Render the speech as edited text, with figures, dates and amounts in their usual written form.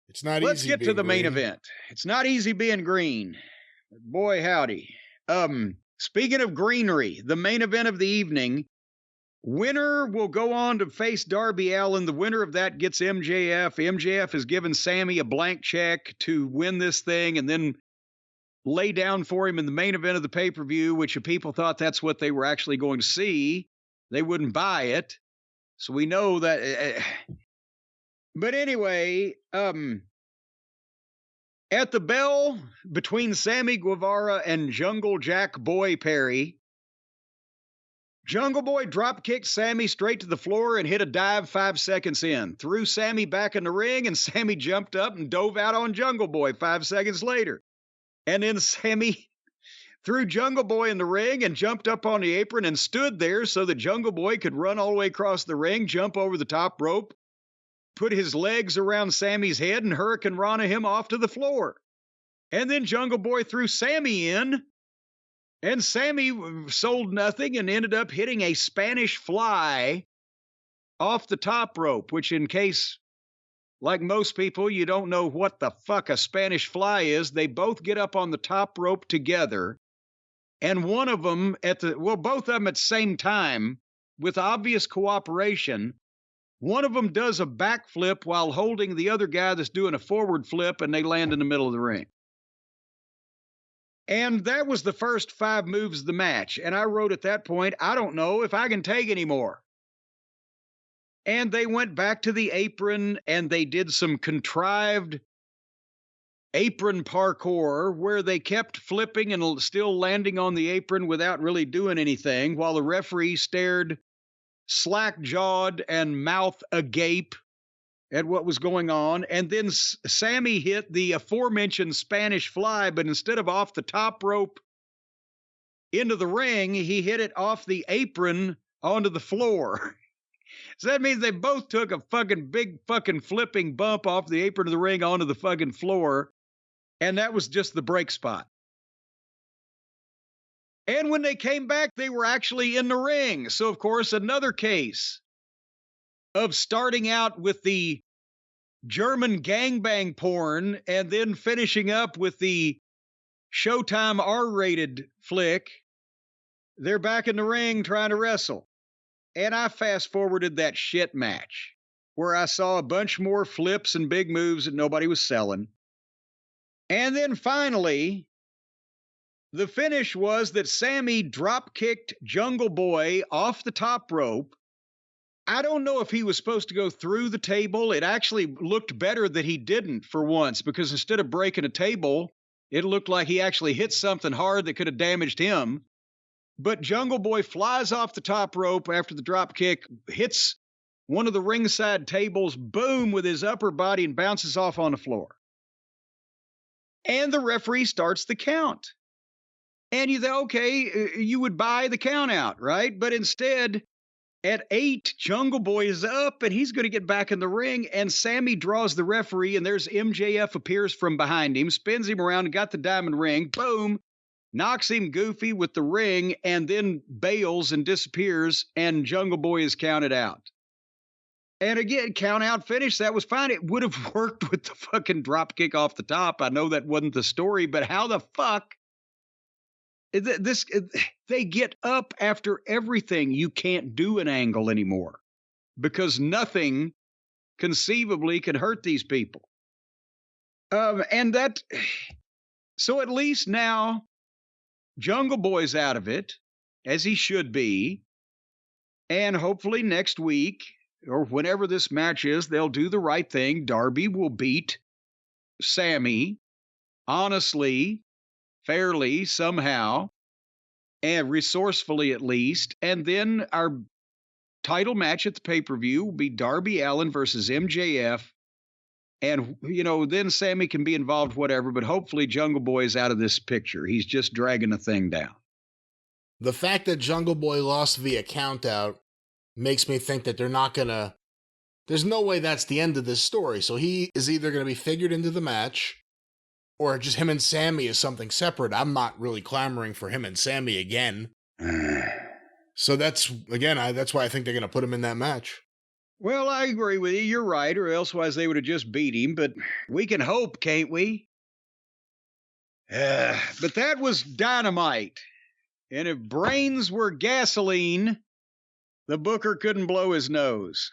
It's not Let's easy. Let's get to the main event. It's not easy being green. Boy, howdy. Speaking of greenery, the main event of the evening, winner will go on to face Darby Allin. The winner of that gets MJF. MJF has given Sammy a blank check to win this thing and then lay down for him in the main event of the pay-per-view, which if people thought that's what they were actually going to see, they wouldn't buy it. So we know that. But anyway, at the bell between Sammy Guevara and Jungle Jack Boy Perry, Jungle Boy drop-kicked Sammy straight to the floor and hit a dive 5 seconds in. Threw Sammy back in the ring, and Sammy jumped up and dove out on Jungle Boy 5 seconds later. And then Sammy threw Jungle Boy in the ring and jumped up on the apron and stood there so that Jungle Boy could run all the way across the ring, jump over the top rope, put his legs around Sammy's head, and Hurricane Rana him off to the floor. And then Jungle Boy threw Sammy in, and Sammy sold nothing and ended up hitting a Spanish fly off the top rope, which in case, like most people, you don't know what the fuck a Spanish fly is. They both get up on the top rope together, and one of them both of them at the same time, with obvious cooperation. One of them does a backflip while holding the other guy that's doing a forward flip, and they land in the middle of the ring. And that was the first 5 moves of the match. And I wrote at that point, I don't know if I can take any more. And they went back to the apron, and they did some contrived apron parkour where they kept flipping and still landing on the apron without really doing anything, while the referee stared slack-jawed and mouth agape at what was going on. And then Sammy hit the aforementioned Spanish fly, but instead of off the top rope into the ring, he hit it off the apron onto the floor. So that means they both took a fucking big fucking flipping bump off the apron of the ring onto the fucking floor. And that was just the break spot. And when they came back, they were actually in the ring. So, of course, another case of starting out with the German gangbang porn and then finishing up with the Showtime R-rated flick. They're back in the ring trying to wrestle. And I fast-forwarded that shit match where I saw a bunch more flips and big moves that nobody was selling. And then finally, the finish was that Sammy drop-kicked Jungle Boy off the top rope. I don't know if he was supposed to go through the table. It actually looked better that he didn't for once, because instead of breaking a table, it looked like he actually hit something hard that could have damaged him. But Jungle Boy flies off the top rope after the drop kick, hits one of the ringside tables, boom, with his upper body, and bounces off on the floor. And the referee starts the count. And you think, okay, you would buy the count out, right? But instead, at 8, Jungle Boy is up, and he's going to get back in the ring, and Sammy draws the referee, and there's MJF appears from behind him, spins him around, and got the diamond ring, boom, knocks him goofy with the ring, and then bails and disappears, and Jungle Boy is counted out. And again, count out finish, that was fine. It would have worked with the fucking drop kick off the top. I know that wasn't the story, but how the fuck they get up after everything? You can't do an angle anymore because nothing conceivably can hurt these people. So at least now Jungle Boy's out of it, as he should be. And hopefully next week, or whenever this match is, they'll do the right thing. Darby will beat Sammy honestly, fairly, somehow, and resourcefully at least. And then our title match at the pay-per-view will be Darby Allin versus MJF. And, then Sammy can be involved, whatever, but hopefully Jungle Boy is out of this picture. He's just dragging the thing down. The fact that Jungle Boy lost via countout makes me think that they're not gonna... There's no way that's the end of this story. So he is either going to be figured into the match, or just him and Sammy is something separate. I'm not really clamoring for him and Sammy again. So that's why I think they're going to put him in that match. Well, I agree with you. You're right, or elsewise they would have just beat him. But we can hope, can't we? But that was Dynamite. And if brains were gasoline, the booker couldn't blow his nose.